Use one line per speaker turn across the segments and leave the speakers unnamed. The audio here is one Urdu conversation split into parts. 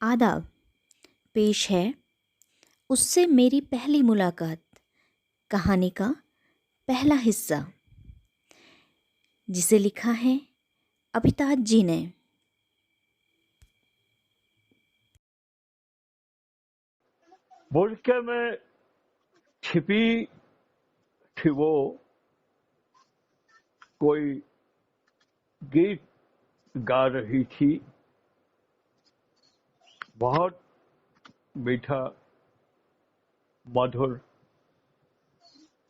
آداب پیش ہے اس سے میری پہلی ملاقات، کہانی کا پہلا حصہ، جسے لکھا ہے ابھتاج جی نے۔
ملک میں چھپی تھی وہ کوئی گیت گا رہی تھی، بہت میٹھا مدھر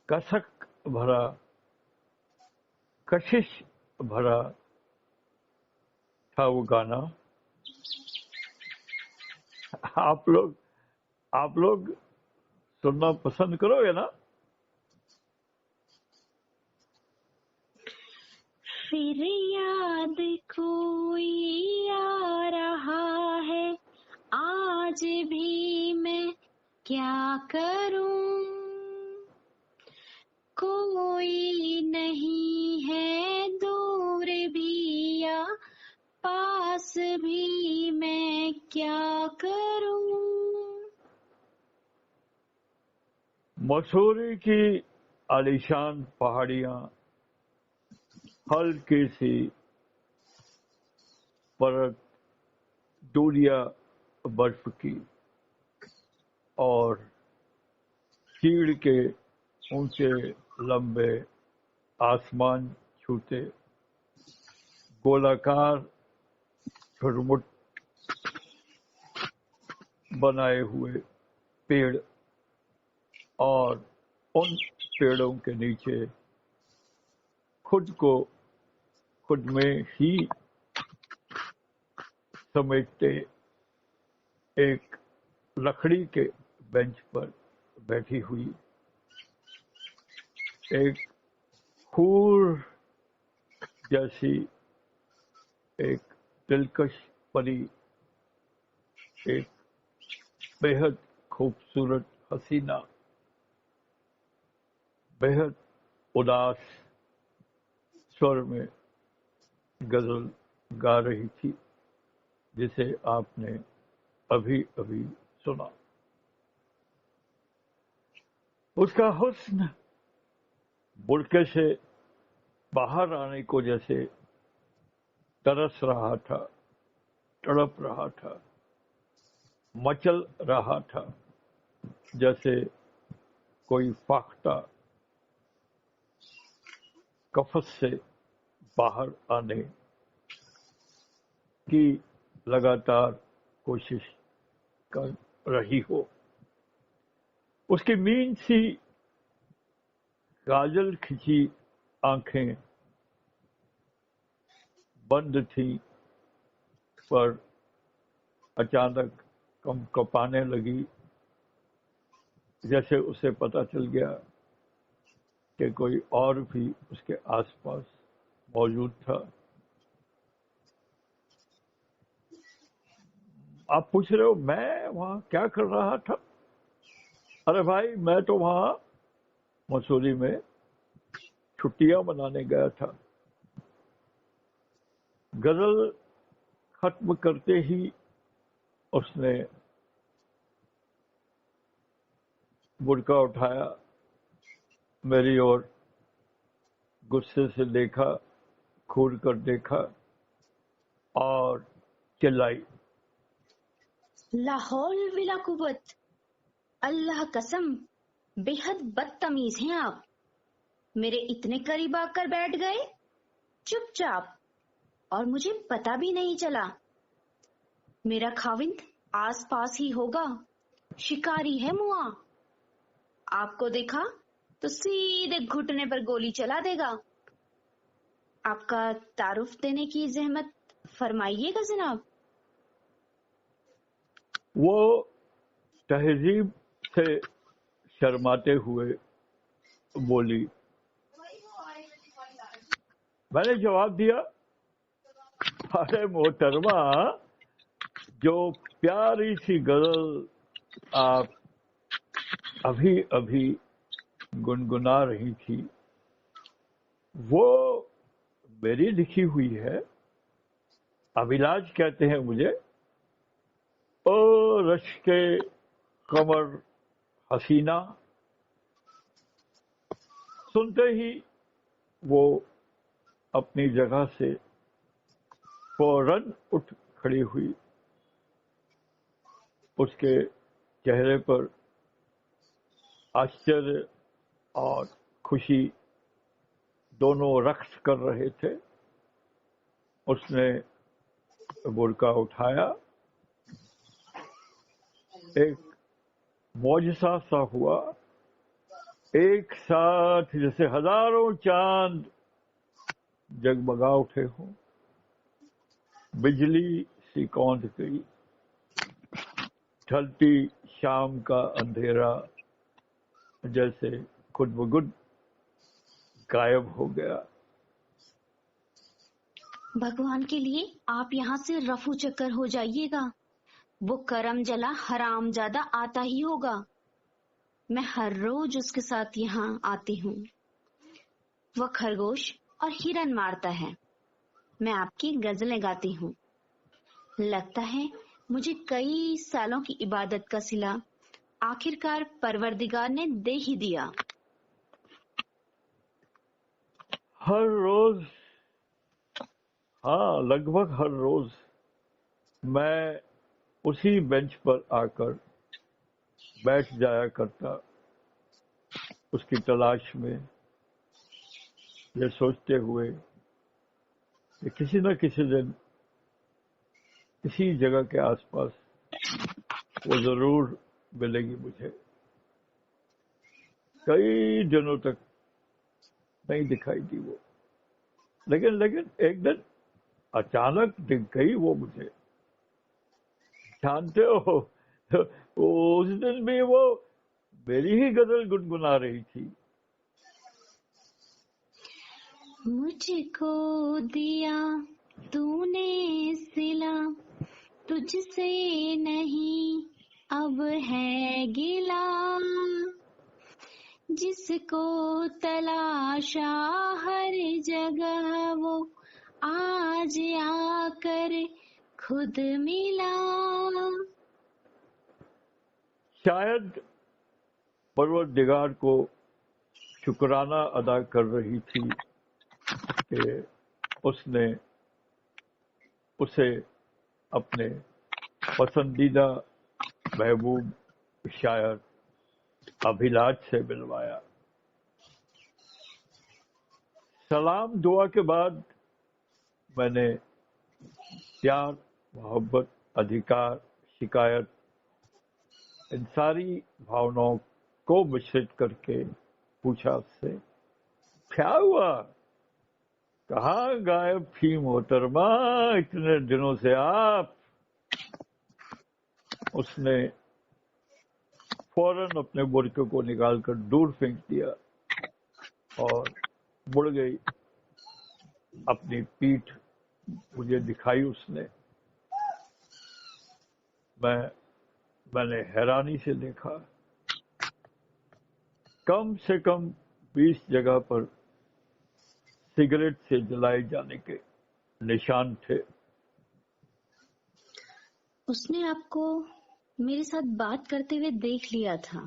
کشش بھرا کشش بھرا تھا وہ گانا۔ آپ لوگ سننا پسند کرو گے نا؟
پھر یاد کوئی آ رہا ہے، آج بھی میں کیا کروں، کوئی نہیں ہے دور بھی یا پاس بھی، میں کیا کروں۔
مسوری کی عالیشان پہاڑیاں، ہلکی سی پرت دوریا برف کی، اور چیڑ کے اونچے لمبے آسمان چھوتے گولاکار جھرمٹ بنائے ہوئے پیڑ، اور ان پیڑوں کے نیچے خود کو خود میں ہی سمیٹتے ایک لکڑی کے بینچ پر بیٹھی ہوئی ایک حور جیسی ایک دلکش پری، ایک بےحد خوبصورت حسینہ، بےحد اداس سور میں غزل گا رہی تھی، جسے آپ نے ابھی ابھی سنا۔ اس کا حسن برقعے سے باہر آنے کو جیسے ترس رہا تھا، تڑپ رہا تھا، مچل رہا تھا، جیسے کوئی فاختہ قفس سے باہر آنے کی لگاتار کوشش کر رہی ہو۔ اس کی مین سی کاجل کھچی آنکھیں بند تھیں، پر اچانک کم کپانے لگی، جیسے اسے پتہ چل گیا کہ کوئی اور بھی اس کے آس پاس موجود تھا۔ آپ پوچھ رہے ہو میں وہاں کیا کر رہا تھا؟ ارے بھائی، میں تو وہاں مسوری میں چھٹیاں منانے گیا تھا۔ غزل ختم کرتے ہی اس نے برقع اٹھایا، میری اور غصے سے دیکھا، کھول کر دیکھا، اور چلائی،
لا حول ولا قوت، اللہ قسم بے حد بدتمیز ہیں آپ، میرے اتنے قریب آ کر بیٹھ گئے چپ چاپ، اور مجھے پتا بھی نہیں چلا۔ میرا خاوند آس پاس ہی ہوگا، شکاری ہے موا، آپ کو دیکھا تو سیدھے گھٹنے پر گولی چلا دے گا۔ آپ کا تعارف دینے کی زحمت فرمائیے گا جناب۔
وہ تہذیب سے شرماتے ہوئے بولی۔ میں نے جواب دیا، ارے محترمہ، جو پیاری سی غزل آپ ابھی ابھی گنگنا رہی تھی وہ میری لکھی ہوئی ہے، ابھلاج کہتے ہیں مجھے، او رشک قمر حسینہ، سنتے ہی وہ اپنی جگہ سے فوراً اٹھ کھڑی ہوئی. اس کے چہرے پر آشچریہ اور خوشی دونوں رقص کر رہے تھے. اس نے برقع اٹھایا. ایک معجزہ سا ہوا. ایک ساتھ جیسے ہزاروں چاند جگمگا اٹھے ہوں. بجلی سی کوند گئی. ڈھلتی شام کا اندھیرا جیسے خود بخود غائب ہو گیا.
بھگوان کے لیے آپ یہاں سے رفو چکر ہو جائیے گا. وہ کرم جلا حرام زادہ آتا ہی ہوگا. میں ہر روز اس کے ساتھ یہاں آتی ہوں. وہ خرگوش اور ہرن مارتا ہے. میں آپ کی غزلیں گاتی ہوں. لگتا ہے مجھے کئی سالوں کی عبادت کا صلہ آخرکار پروردگار نے دے ہی دیا.
ہر روز، ہاں لگ بھگ ہر روز میں اسی بینچ پر آ کر بیٹھ جایا کرتا، اس کی تلاش میں، یہ سوچتے ہوئے کہ کسی نہ کسی دن اسی جگہ کے آس پاس وہ ضرور ملے گی مجھے. کئی دنوں تک نہیں دکھائی دی وہ، لیکن ایک دن اچانک دکھ گئی وہ مجھے. جانتے ہو اس دن بھی وہ میری ہی غزل گنگنا رہی تھی.
مجھ کو دیا تو نے صلہ، تجھ سے نہیں اب ہے گلا. جس کو تلاشا ہر جگہ وہ آج آ کر خود ملا.
شاید پروردگار کو شکرانہ ادا کر رہی تھی کہ اس نے اسے اپنے پسندیدہ محبوب شاعر ابھیلاش سے ملوایا. سلام دعا کے بعد میں نے پیار، محبت، ادھیکار، شکایت، ان ساری بھاوناؤں کو مشرت کر کے پوچھا اس سے، کیا ہوا؟ کہاں غائب تھی محترمہ اتنے دنوں سے آپ؟ اس نے فوراً اپنے برقعے کو نکال کر دور پھینک دیا اور مڑ گئی. اپنی پیٹھ مجھے دکھائی اس نے. میں نے حیرانی سے دیکھا. کم سے کم 20 جگہ پر سگریٹ سے جلائے جانے کے نشان تھے.
اس نے آپ کو میرے ساتھ بات کرتے ہوئے دیکھ لیا تھا.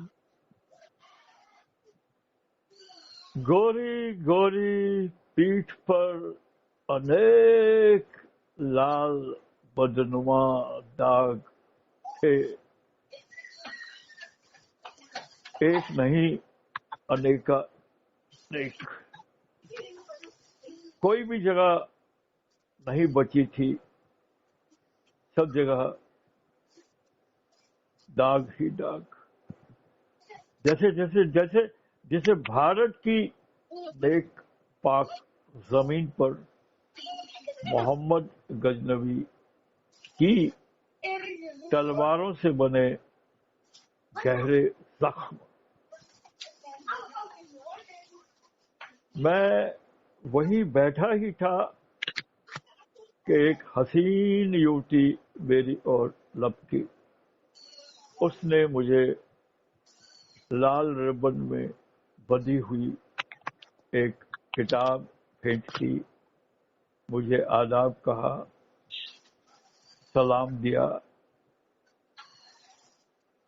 گوری گوری پیٹھ پر انیک لال بدنما داغ تھے. ایک نہیں انیکا ایک. کوئی بھی جگہ نہیں بچی تھی، سب جگہ داغ ہی داغ. جیسے بھارت کی ایک پاک زمین پر محمد غزنوی کی تلواروں سے بنے گہرے زخم. میں وہیں بیٹھا ہی تھا کہ ایک حسین یووتی میری اور لپکی. اس نے مجھے لال ربن میں بندھی ہوئی ایک کتاب پھینکی، مجھے آداب کہا، سلام دیا